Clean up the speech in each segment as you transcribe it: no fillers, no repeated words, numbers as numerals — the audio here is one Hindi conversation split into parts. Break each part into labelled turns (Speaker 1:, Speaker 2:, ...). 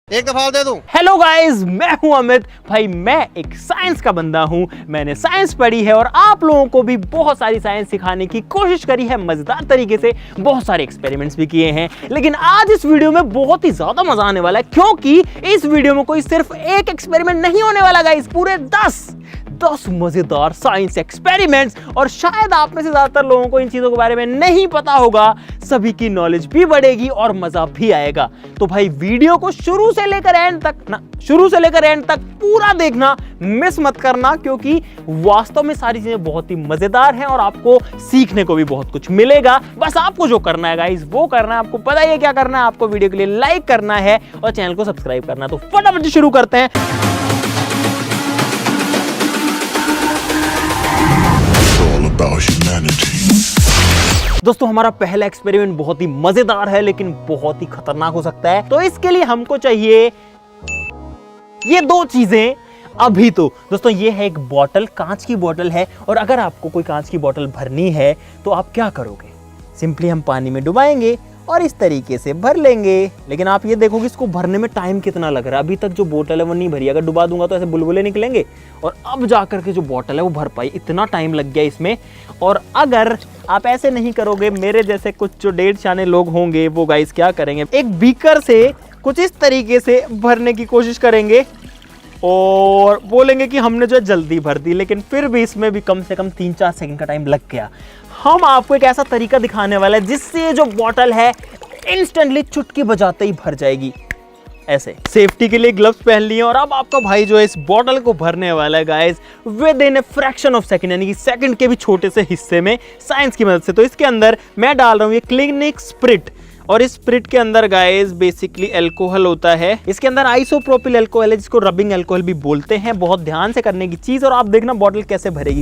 Speaker 1: एक दफा दे दूं।
Speaker 2: हेलो गाइस, मैं हूं अमित। भाई मैं एक साइंस का बंदा हूं। मैंने साइंस पढ़ी है और आप लोगों को भी बहुत सारी साइंस सिखाने की कोशिश करी है मजेदार तरीके से। बहुत सारे एक्सपेरिमेंट्स भी किए हैं, लेकिन आज इस वीडियो में बहुत ही ज्यादा मजा आने वाला है, क्योंकि इस वीडियो में कोई सिर्फ एक एक्सपेरिमेंट नहीं होने वाला गाइस, पूरे 10 मजेदार साइंस एक्सपेरिमेंट्स। और शायद आप में से ज्यादातर लोगों को इन चीजों के बारे में नहीं पता होगा। सभी की नॉलेज भी बढ़ेगी और मजा भी आएगा। तो भाई वीडियो को शुरू से लेकर एंड तक पूरा देखना, मिस मत करना, क्योंकि वास्तव में सारी चीजें बहुत ही मजेदार हैं और आपको सीखने को भी बहुत कुछ मिलेगा। बस आपको जो करना है गाइस वो करना है। आपको पता ही है क्या करना है। आपको वीडियो के लिए लाइक करना है और चैनल को सब्सक्राइब करना है। तो फटाफट शुरू करते हैं। दोस्तों, हमारा पहला एक्सपेरिमेंट बहुत ही मजेदार है, लेकिन बहुत ही खतरनाक हो सकता है। तो इसके लिए हमको चाहिए ये दो चीजें अभी। तो दोस्तों, ये है एक बोतल, कांच की बोतल है। और अगर आपको कोई कांच की बोतल भरनी है तो आप क्या करोगे? सिंपली हम पानी में डुबाएंगे और इस तरीके से भर लेंगे। लेकिन आप ये देखोगे इसको भरने में टाइम कितना लग रहा है। अभी तक जो बोतल है वो नहीं भरी। अगर डुबा दूंगा तो ऐसे बुलबुले निकलेंगे और अब जाकर के जो बोतल है वो भर पाई। इतना टाइम लग गया इसमें। और अगर आप ऐसे नहीं करोगे, मेरे जैसे कुछ जो 1.5 शाने लोग होंगे वो गाइस क्या करेंगे, एक बीकर से कुछ इस तरीके से भरने की कोशिश करेंगे और बोलेंगे कि हमने जो है जल्दी भर दी, लेकिन फिर भी इसमें भी कम से कम 3-4 सेकंड का टाइम लग गया। हम आपको एक ऐसा तरीका दिखाने वाला है जिससे जो बोतल है इंस्टेंटली चुटकी बजाते ही भर जाएगी। ऐसे सेफ्टी के लिए ग्लव्स पहन लिए और अब आपका भाई जो है इस बोतल को भरने वाला है guys with in a fraction of second, यानी कि सेकंड के भी छोटे से हिस्से में साइंस की मदद से। तो इसके अंदर मैं डाल रहा हूं ये क्लिनिक स्प्रिट, और इस स्प्रिट के अंदर गाइस बेसिकली अल्कोहल होता है। इसके अंदर आइसोप्रोपिल अल्कोहल है, जिसको रबिंग अल्कोहल भी बोलते हैं। बहुत ध्यान से करने की चीज। और आप देखना बोतल कैसे भरेगी।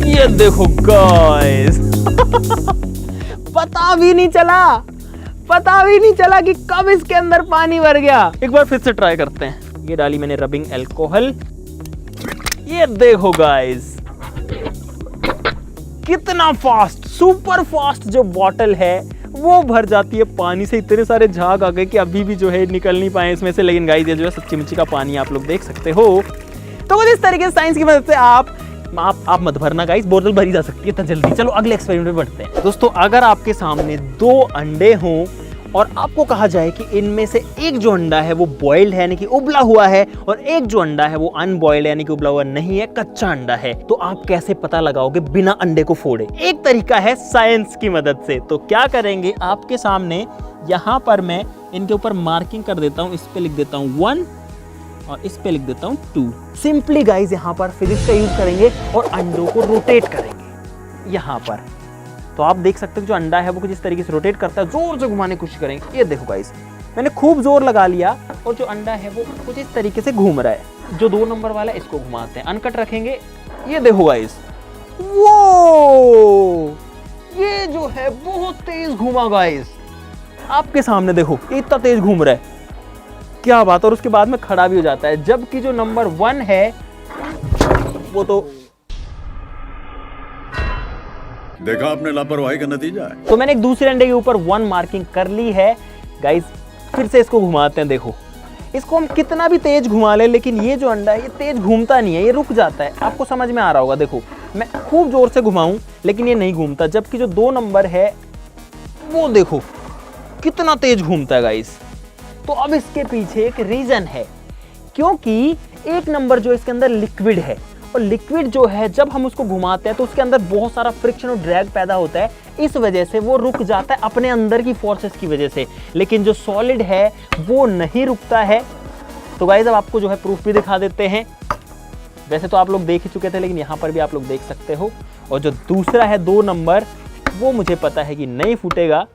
Speaker 2: ये देखो गाइस पता भी नहीं चला कि कब इसके अंदर पानी भर गया। एक बार फिर से ट्राई करते हैं। ये डाली मैंने रबिंग अल्कोहल। ये देखो गाइस कितना फास्ट, सुपर फास्ट जो बोतल है वो भर जाती है पानी से। इतने सारे झाग आ गए कि अभी भी जो है निकल नहीं पाए इसमें से। लेकिन गाइस ये जो है सच्ची मुच्ची का पानी आप लोग देख सकते हो। तो कुछ इस तरीके से साइंस की मदद से आप मत भरना गाइस, बोतल भरी जा सकती है इतना जल्दी। चलो अगले एक्सपेरिमेंट में बढ़ते हैं। दोस्तों, अगर आपके सामने 2 अंडे हों और आपको कहा जाए कि इनमें से एक जो अंडा है वो बॉइल्ड है, यानी कि उबला हुआ है, और एक जो अंडा है वो अनबॉइल्ड है, यानी कि उबला हुआ नहीं है, कच्चा अंडा है, तो आप कैसे पता लगाओगे बिना अंडे को फोड़े? एक तरीका है साइंस की मदद से। तो क्या करेंगे, आपके सामने यहाँ पर मैं इनके ऊपर मार्किंग कर देता हूँ। इस पे लिख देता हूँ 1 और इस पे लिख देता हूँ 2। सिंपली गाइस यहाँ पर फिजिक्स का यूज करेंगे और अंडों को रोटेट करेंगे यहाँ पर। तो आप देख सकते हो जो अंडा है वो कुछ इस तरीके से रोटेट करता है। जोर से घुमाने की कोशिश करेंगे। ये देखो गाइस, मैंने खूब जोर लगा लिया और जो अंडा है वो कुछ इस तरीके से घूम रहा है। जो 2 नंबर वाला है इसको घुमाते हैं, अनकट रखेंगे। ये देखो गाइस, वो ये जो है बहुत तेज घूमा गाइस। आपके सामने देखो इतना तेज घूम रहा है, क्या बात। और उसके बाद में खड़ा भी हो जाता है, जबकि जो नंबर 1 है वो तो
Speaker 3: देखा आपने, लापरवाही का नतीजा है।
Speaker 2: तो मैंने एक दूसरे अंडे के ऊपर 1 मार्किंग कर ली है गाइस। फिर से इसको घुमाते हैं। देखो इसको हम कितना भी तेज घुमा ले, लेकिन ये जो अंडा है ये तेज घूमता नहीं है, ये रुक जाता है। आपको समझ में आ रहा होगा। देखो मैं खूब जोर से घुमाऊं लेकिन ये नहीं घूमता, जबकि जो 2 नंबर है वो देखो कितना तेज घूमता है गाइस। तो अब इसके पीछे एक रीजन है, क्योंकि 1 नंबर जो इसके अंदर लिक्विड है, और लिक्विड जो है जब हम उसको घुमाते हैं तो उसके अंदर बहुत सारा फ्रिक्शन और ड्रैग पैदा होता है। इस वजह से वो रुक जाता है अपने अंदर की फोर्सेस की वजह से। लेकिन जो सॉलिड है वो नहीं रुकता है। तो गाइस अब आपको जो है प्रूफ भी दिखा देते हैं। वैसे तो आप लोग देख ही चुके थे, लेकिन यहाँ पर भी आप लोग देख सकते हो। और जो दूसरा है 2 नंबर, वो मुझे पता है कि नहीं फूटेगा,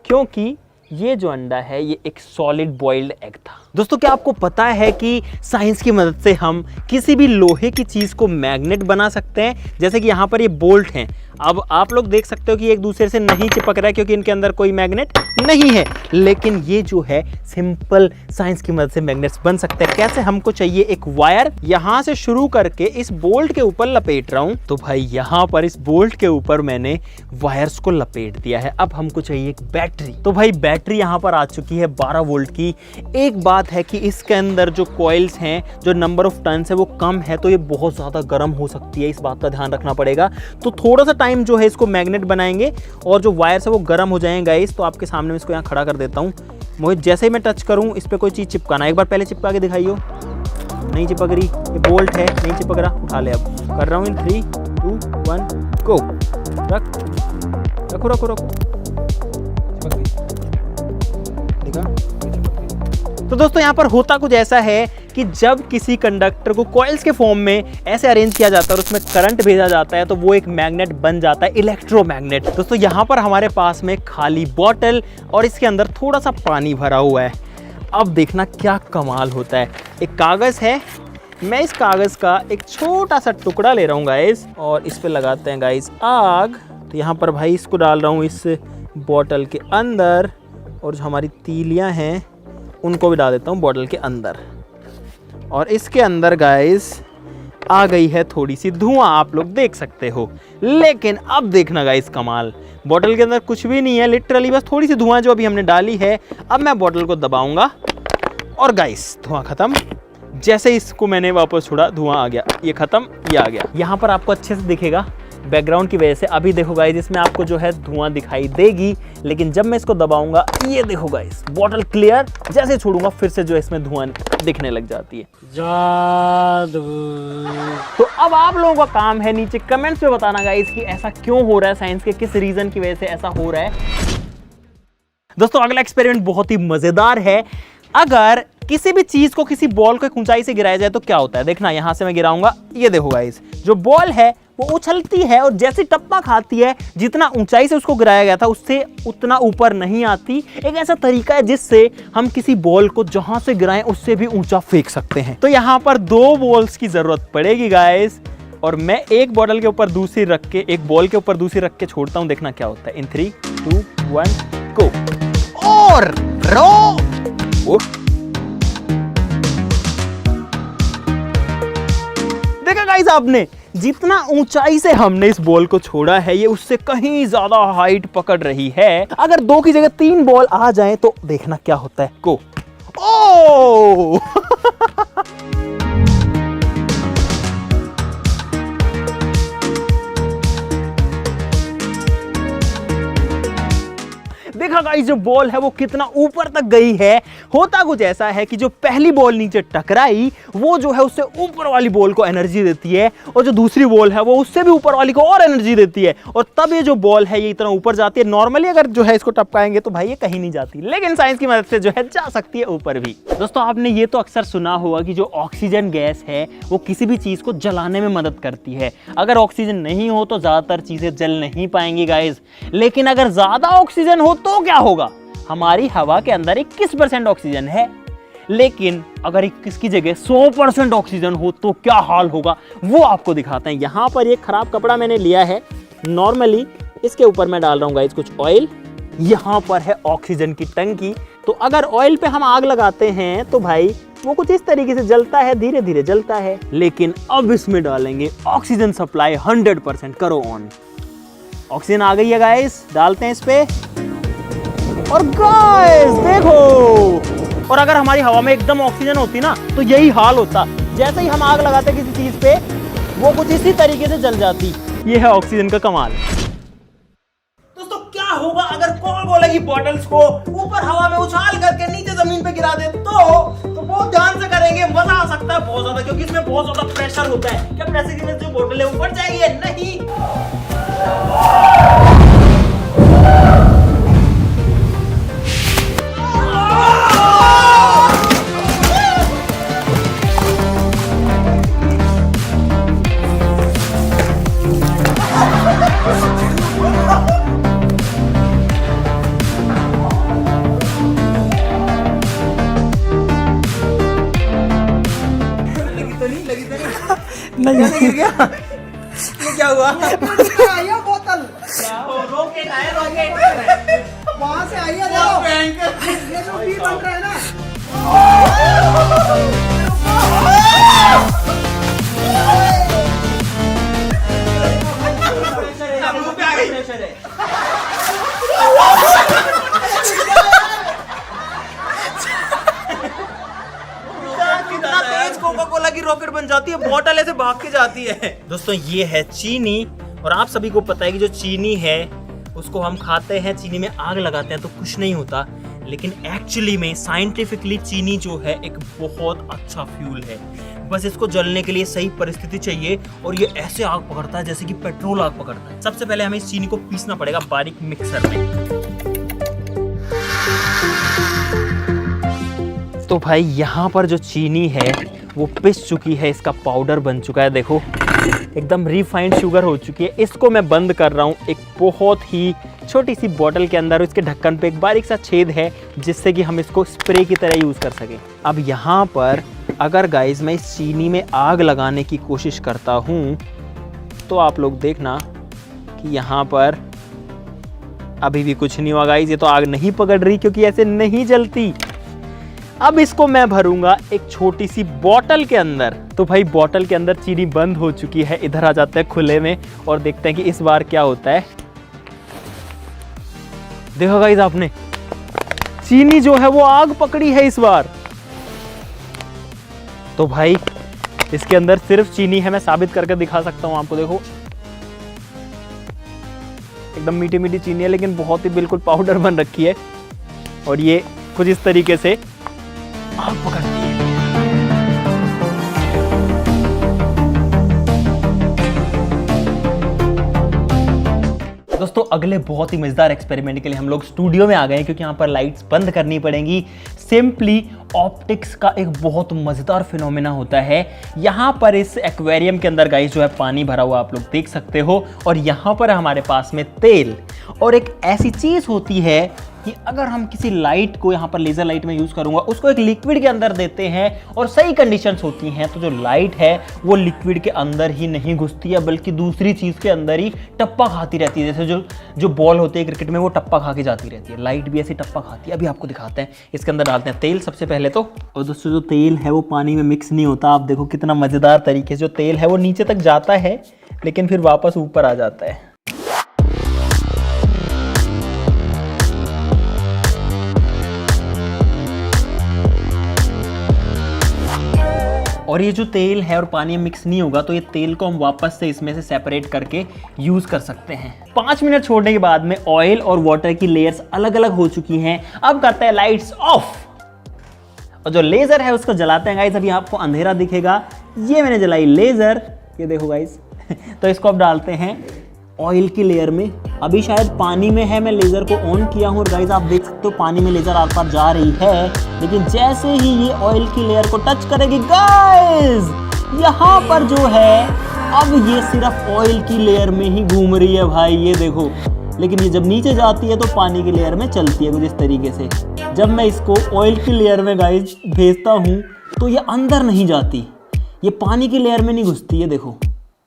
Speaker 2: क्योंकि ये जो अंडा है ये एक सॉलिड बॉइल्ड एग था। दोस्तों, क्या आपको पता है कि साइंस की मदद से हम किसी भी लोहे की चीज को मैग्नेट बना सकते हैं? जैसे कि यहाँ पर ये बोल्ट हैं, अब आप लोग देख सकते हो कि एक दूसरे से नहीं चिपक रहा है क्योंकि इनके अंदर कोई मैग्नेट नहीं है, लेकिन ये जो है सिंपल साइंस की मदद से मैग्नेट्स बन सकते हैं। कैसे? हमको चाहिए एक वायर, यहां से शुरू करके इस बोल्ट के ऊपर लपेट रहा हूं, तो भाई यहां पर इस बोल्ट के ऊपर मैंने वायर्स को लपेट दिया है। अब हमको चाहिए एक बैटरी, तो भाई बैटरी यहां पर आ चुकी है 12 वोल्ट की। एक बात है कि इसके अंदर जो कॉइल्स हैं, जो नंबर ऑफ टर्न्स है वो कम है, तो ये बहुत ज्यादा गर्म हो सकती है, इस बात का ध्यान रखना पड़ेगा। तो थोड़ा सा टाइम जो है इसको मैग्नेट बनाएंगे और जो वायर्स है वो गर्म हो जाएंगे गाइस। तो आपके सामने मैं इसको यहाँ खड़ा कर देता हूँ। मोहित, जैसे ही मैं टच करूँ इस पर कोई चीज़ चिपकाना, एक बार पहले चिपका के दिखाइयो। नहीं चिपक रही, ये बोल्ट है, नहीं चिपक रहा, उठा ले। अब कर रहा हूँ इन 3 2 1 गो। रखो रखो रखो, देखा? तो दोस्तों यहाँ पर होता कुछ ऐसा है कि जब किसी कंडक्टर को कॉइल्स के फॉर्म में ऐसे अरेंज किया जाता है और उसमें करंट भेजा जाता है तो वो एक मैग्नेट बन जाता है, इलेक्ट्रोमैग्नेट। दोस्तों यहाँ पर हमारे पास में खाली बॉटल और इसके अंदर थोड़ा सा पानी भरा हुआ है। अब देखना क्या कमाल होता है। एक कागज़ है, मैं इस कागज़ का एक छोटा सा टुकड़ा ले रहा हूँ गाइस और इस पे लगाते हैं गाइस आग। तो यहाँ पर भाई इसको डाल रहा हूँ इस बॉटल के अंदर और जो हमारी तीलियाँ हैं उनको भी डाल देता हूँ बॉटल के अंदर। और इसके अंदर गाइस आ गई है थोड़ी सी धुआं, आप लोग देख सकते हो। लेकिन अब देखना गाइस कमाल, बॉटल के अंदर कुछ भी नहीं है, लिटरली बस थोड़ी सी धुआं जो अभी हमने डाली है। अब मैं बॉटल को दबाऊंगा और गाइस धुआं खत्म। जैसे इसको मैंने वापस छोड़ा धुआं आ गया, ये खत्म, ये आ गया। यहाँ पर आपको अच्छे से दिखेगा बैकग्राउंड की वजह से। अभी देखो गाइस इसमें आपको जो है धुआं दिखाई देगी, लेकिन जब मैं इसको दबाऊंगा ये देखो गाइस बॉटल क्लियर। जैसे छोड़ूंगा फिर से जो है इसमें धुआं दिखने लग जाती है। जादू। तो अब आप लोगों का काम है नीचे कमेंट्स में बताना गाइस कि ऐसा क्यों हो रहा है, साइंस के किस रीजन की वजह से ऐसा हो रहा है। दोस्तों अगला एक्सपेरिमेंट बहुत ही मजेदार है। अगर किसी भी चीज को किसी बॉल को एक ऊंचाई से गिराया जाए तो क्या होता है? देखना, यहां से मैं गिराऊंगा, ये देखो गाइस जो बॉल है वो उछलती है और जैसी टप्पा खाती है, जितना ऊंचाई से उसको गिराया गया था उससे उतना ऊपर नहीं आती। एक ऐसा तरीका है जिससे हम किसी बॉल को जहां से गिराएं उससे भी ऊंचा फेंक सकते हैं। तो यहां पर 2 बॉल्स की जरूरत पड़ेगी गाइस, और मैं एक बॉटल के ऊपर दूसरी रख के, एक बॉल के ऊपर दूसरी रख के छोड़ता हूं। देखना क्या होता है। इन 3 2 1 गो। और रो देखा गाइस आपने, जितना ऊंचाई से हमने इस बॉल को छोड़ा है ये उससे कहीं ज्यादा हाइट पकड़ रही है। अगर 2 की जगह 3 बॉल आ जाएं तो देखना क्या होता है। गो। ओ देखा गाइस जो बॉल है वो कितना ऊपर तक गई है। होता कुछ ऐसा है कि जो पहली बॉल नीचे टकराई वो जो है उससे ऊपर वाली बॉल को एनर्जी देती है, और जो दूसरी बॉल है वो उससे भी ऊपर वाली को और एनर्जी देती है, और तब ये जो बॉल है ये इतना ऊपर जाती है। नॉर्मली अगर जो है इसको टपकाएंगे तो भाई ये कहीं नहीं जाती, लेकिन साइंस की मदद से जो है जा सकती है ऊपर भी। दोस्तों आपने ये तो अक्सर सुना होगा कि जो ऑक्सीजन गैस है वो किसी भी चीज को जलाने में मदद करती है। अगर ऑक्सीजन नहीं हो तो ज्यादातर चीजें जल नहीं पाएंगी गाइस, लेकिन अगर ज्यादा ऑक्सीजन हो तो क्या होगा? हमारी हवा के अंदर 21% ऑक्सीजन है, लेकिन अगर 21 की जगह 100% ऑक्सीजन हो तो क्या हाल होगा वो आपको दिखाते हैं। यहां पर ये खराब कपड़ा मैंने लिया है, नॉर्मली इसके ऊपर मैं डाल रहा हूं गाइस कुछ ऑयल। यहां पर है ऑक्सीजन की टंकी, तो अगर ऑयल पे हम आग लगाते हैं तो भाई वो कुछ इस तरीके से जलता है, धीरे धीरे जलता है। लेकिन अब इसमें डालेंगे ऑक्सीजन सप्लाई 100%। करो ऑन। ऑक्सीजन आ गई है गाइस, डालते हैं इस पे, और गाइस देखो, और अगर हमारी हवा में एकदम ऑक्सीजन होती ना तो यही हाल होता। जैसे ही हम आग लगाते किसी चीज पे वो कुछ इसी तरीके से जल जाती। ये है ऑक्सीजन का कमाल। दोस्तों क्या होगा अगर कोका-कोला की बॉटल्स को ऊपर हवा में उछाल करके नीचे जमीन पे गिरा दे तो बहुत ध्यान से करेंगे, मजा आ सकता है बहुत ज्यादा, क्योंकि इसमें बहुत ज्यादा प्रेशर होता है। क्या प्रेशर की वजह से जो बोतल है ऊपर जाएगी? नहीं। नहीं गिर गया? ये क्या हुआ? ये बोतल
Speaker 1: से आई है देखो, ये जो भी बन रहा है ना।
Speaker 2: कितना तेज कोका कोला की रॉकेट बन जाती है, बॉटल ऐसे भाग के जाती है। दोस्तों ये है चीनी, और आप सभी को पता है कि जो चीनी है उसको हम खाते हैं, चीनी में आग लगाते हैं तो कुछ नहीं होता, लेकिन एक्चुअली में साइंटिफिकली चीनी जो है एक बहुत अच्छा फ्यूल है। बस इसको जलने के लिए सही परिस्थिति चाहिए और ये ऐसे आग पकड़ता है जैसे कि पेट्रोल आग पकड़ता है। सबसे पहले हमें इस चीनी को पीसना पड़ेगा बारीक मिक्सर में। तो भाई यहाँ पर जो चीनी है वो पिस चुकी है, इसका पाउडर बन चुका है, देखो एकदम रिफाइंड शुगर हो चुकी है। इसको मैं बंद कर रहा हूँ एक बहुत ही छोटी सी बोतल के अंदर, इसके ढक्कन पे एक बारीक सा छेद है जिससे कि हम इसको स्प्रे की तरह यूज़ कर सकें। अब यहाँ पर अगर गाइस मैं इस चीनी में आग लगाने की कोशिश करता हूँ तो आप लोग देखना कि यहाँ पर अभी भी कुछ नहीं हुआ गाइस, ये तो आग नहीं पकड़ रही क्योंकि ऐसे नहीं जलती। अब इसको मैं भरूंगा एक छोटी सी बोतल के अंदर। तो भाई बोतल के अंदर चीनी बंद हो चुकी है, इधर आ जाते हैं खुले में और देखते हैं कि इस बार क्या होता है। देखो गाइस आपने, चीनी जो है वो आग पकड़ी है इस बार। तो भाई इसके अंदर सिर्फ चीनी है, मैं साबित करके दिखा सकता हूं आपको। देखो एकदम मीठी मीठी चीनी है, लेकिन बहुत ही बिल्कुल पाउडर बन रखी है और ये कुछ इस तरीके से आग पकड़ती है। दोस्तों अगले बहुत ही मजेदार एक्सपेरिमेंट के लिए हम लोग स्टूडियो में आ गए हैं, क्योंकि यहाँ पर लाइट्स बंद करनी पड़ेंगी। सिंपली ऑप्टिक्स का एक बहुत मजेदार फिनोमेना होता है। यहाँ पर इस एक्वेरियम के अंदर गाइस जो है पानी भरा हुआ आप लोग देख सकते हो, और यहाँ पर हमारे पास में तेल और एक ऐसी चीज होती है कि अगर हम किसी लाइट को, यहाँ पर लेजर लाइट में यूज करूंगा, उसको एक लिक्विड के अंदर देते हैं और सही कंडीशंस होती हैं तो जो लाइट है वो लिक्विड के अंदर ही नहीं घुसती है, बल्कि दूसरी चीज के अंदर ही टप्पा खाती रहती है। जैसे जो बॉल होते हैं क्रिकेट में, वो टप्पा खा के जाती रहती है, लाइट भी ऐसी टप्पा खाती है। अभी आपको दिखाते हैं। इसके अंदर डालते हैं तेल सबसे पहले तो, और दोस्तों जो तेल है वो पानी में मिक्स नहीं होता। आप देखो कितना मजेदार तरीके से जो तेल है वो नीचे तक जाता है, लेकिन फिर वापस ऊपर आ जाता है। और ये जो तेल है और पानी में मिक्स नहीं होगा, तो ये तेल को हम वापस से इसमें से सेपरेट करके यूज कर सकते हैं। 5 मिनट छोड़ने के बाद में ऑयल और वाटर की लेयर्स अलग अलग हो चुकी हैं। अब करते हैं लाइट्स ऑफ और जो लेजर है उसको जलाते हैं गाइस। अभी आपको अंधेरा दिखेगा, ये मैंने जलाई लेजर, ये देखो गाइस। तो इसको अब डालते हैं ऑयल की लेयर में। अभी शायद पानी में है, मैं लेजर को ऑन किया हूँ और गाइस आप देख सकते हो पानी में लेजर आर पार जा रही है, लेकिन जैसे ही ये ऑयल की लेयर को टच करेगी गाइस, यहाँ पर जो है अब ये सिर्फ ऑयल की लेयर में ही घूम रही है भाई, ये देखो। लेकिन ये जब नीचे जाती है तो पानी की लेयर में चलती है कुछ इस तरीके से। जब मैं इसको ऑयल की लेयर में गाइस भेजता हूँ तो ये अंदर नहीं जाती, ये पानी की लेयर में नहीं घुसती, ये देखो,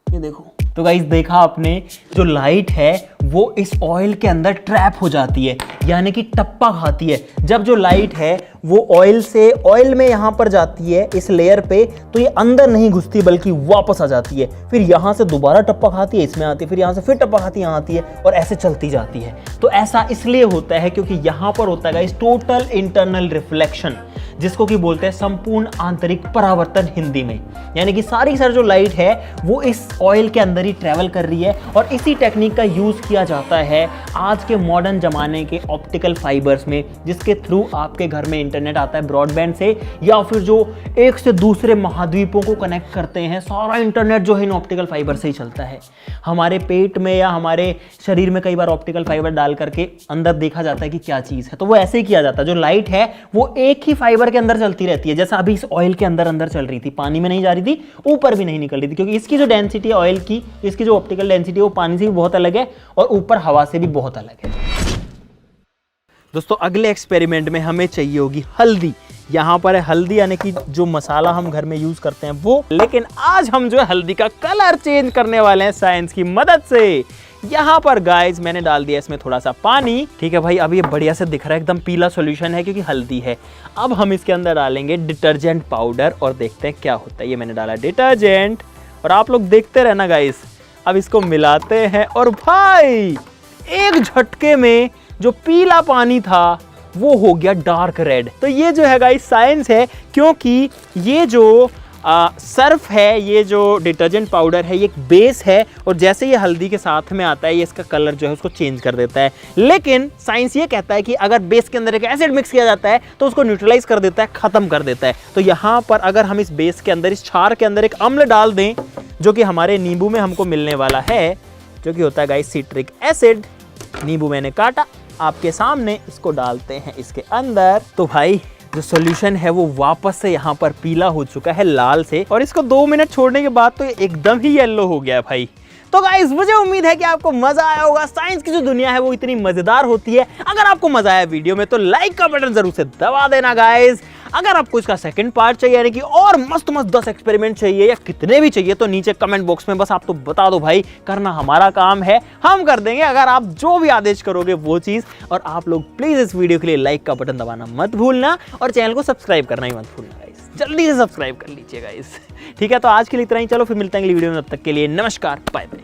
Speaker 2: ये देखो। तो गाइस देखा आपने, जो लाइट है वो इस ऑयल के अंदर ट्रैप हो जाती है, यानी कि टप्पा खाती है। जब जो लाइट है वो ऑयल से ऑयल में यहाँ पर जाती है इस लेयर पे, तो ये अंदर नहीं घुसती बल्कि वापस आ जाती है। फिर यहाँ से दोबारा टप्पा खाती है, इसमें आती है, फिर यहाँ से फिर टप्पा खाती है, यहाँ आती है, और ऐसे चलती जाती है। तो ऐसा इसलिए होता है क्योंकि यहाँ पर होता है गाइस टोटल इंटरनल रिफ्लेक्शन, जिसको कि बोलते हैं संपूर्ण आंतरिक परावर्तन हिंदी में। यानी कि सारी जो लाइट है वो इस ऑयल के अंदर ही ट्रैवल कर रही है, और इसी टेक्निक का यूज किया जाता है आज के मॉडर्न जमाने के ऑप्टिकल फाइबर्स में, जिसके थ्रू आपके घर में इंटरनेट आता है ब्रॉडबैंड से, या फिर जो एक से दूसरे महाद्वीपों को कनेक्ट करते हैं, सारा इंटरनेट जो है इन ऑप्टिकल फाइबर से ही चलता है। हमारे पेट में या हमारे शरीर में कई बार ऑप्टिकल फाइबर डाल करके अंदर देखा जाता है कि क्या चीज है, तो वो ऐसे ही किया जाता है। जो लाइट है वो एक ही फाइबर के अंदर चलती रहती है, जैसा अभी इस ऑयल के अंदर चल रही थी, पानी में नहीं जा रही थी, ऊपर भी नहीं निकल रही थी, क्योंकि इसकी जो डेंसिटी है ऑयल की, इसकी जो ऑप्टिकल डेंसिटी है वो पानी से भी बहुत अलग है और ऊपर हवा से भी बहुत अलग है। दोस्तों अगले एक्सपेरिमेंट में हमें चाहिए होगी हल्दी। यहाँ पर है हल्दी, यानी कि जो मसाला हम घर में यूज करते हैं वो, लेकिन आज हम जो है हल्दी का कलर चेंज करने वाले हैं साइंस की मदद से। यहाँ पर गाइस मैंने डाल दिया इसमें थोड़ा सा पानी। ठीक है भाई, अब ये बढ़िया से दिख रहा है, एकदम पीला सॉल्यूशन है क्योंकि हल्दी है। अब हम इसके अंदर डालेंगे डिटर्जेंट पाउडर और देखते हैं क्या होता है। ये मैंने डाला डिटर्जेंट और आप लोग देखते रहना गाइस। अब इसको मिलाते हैं और भाई एक झटके में जो पीला पानी था वो हो गया डार्क रेड। तो ये जो है गाइस साइंस है, क्योंकि ये जो सर्फ है, ये जो डिटर्जेंट पाउडर है, ये एक बेस है और जैसे ये हल्दी के साथ में आता है ये इसका कलर जो है उसको चेंज कर देता है। लेकिन साइंस ये कहता है कि अगर बेस के अंदर एक एसिड मिक्स किया जाता है तो उसको न्यूट्रलाइज कर देता है, खत्म कर देता है। तो यहाँ पर अगर हम इस बेस के अंदर, इस क्षार के अंदर एक अम्ल डाल दें जो कि हमारे नींबू में हमको मिलने वाला है, जो कि होता है गाइस सिट्रिक एसिड। नींबू मैंने काटा आपके सामने, इसको डालते हैं इसके अंदर। तो भाई जो सॉल्यूशन है वो वापस से यहाँ पर पीला हो चुका है लाल से, और इसको 2 मिनट छोड़ने के बाद तो ये एकदम ही येलो हो गया है भाई। तो गाइस मुझे उम्मीद है कि आपको मजा आया होगा। साइंस की जो दुनिया है वो इतनी मजेदार होती है। अगर आपको मजा आया वीडियो में तो लाइक का बटन जरूर से दबा देना गाइस। अगर आपको इसका सेकंड पार्ट चाहिए, यानी कि और मस्त मस्त 10 एक्सपेरिमेंट चाहिए या कितने भी चाहिए, तो नीचे कमेंट बॉक्स में बस आप तो बता दो भाई, करना हमारा काम है, हम कर देंगे अगर आप जो भी आदेश करोगे वो चीज। और आप लोग प्लीज इस वीडियो के लिए लाइक का बटन दबाना मत भूलना और चैनल को सब्सक्राइब करना ही मत भूलना गाइस। जल्दी से सब्सक्राइब कर लीजिए गाइस। ठीक है, तो आज के लिए इतना ही। चलो फिर मिलते हैं अगली वीडियो में, तब तक के लिए नमस्कार, बाय बाय।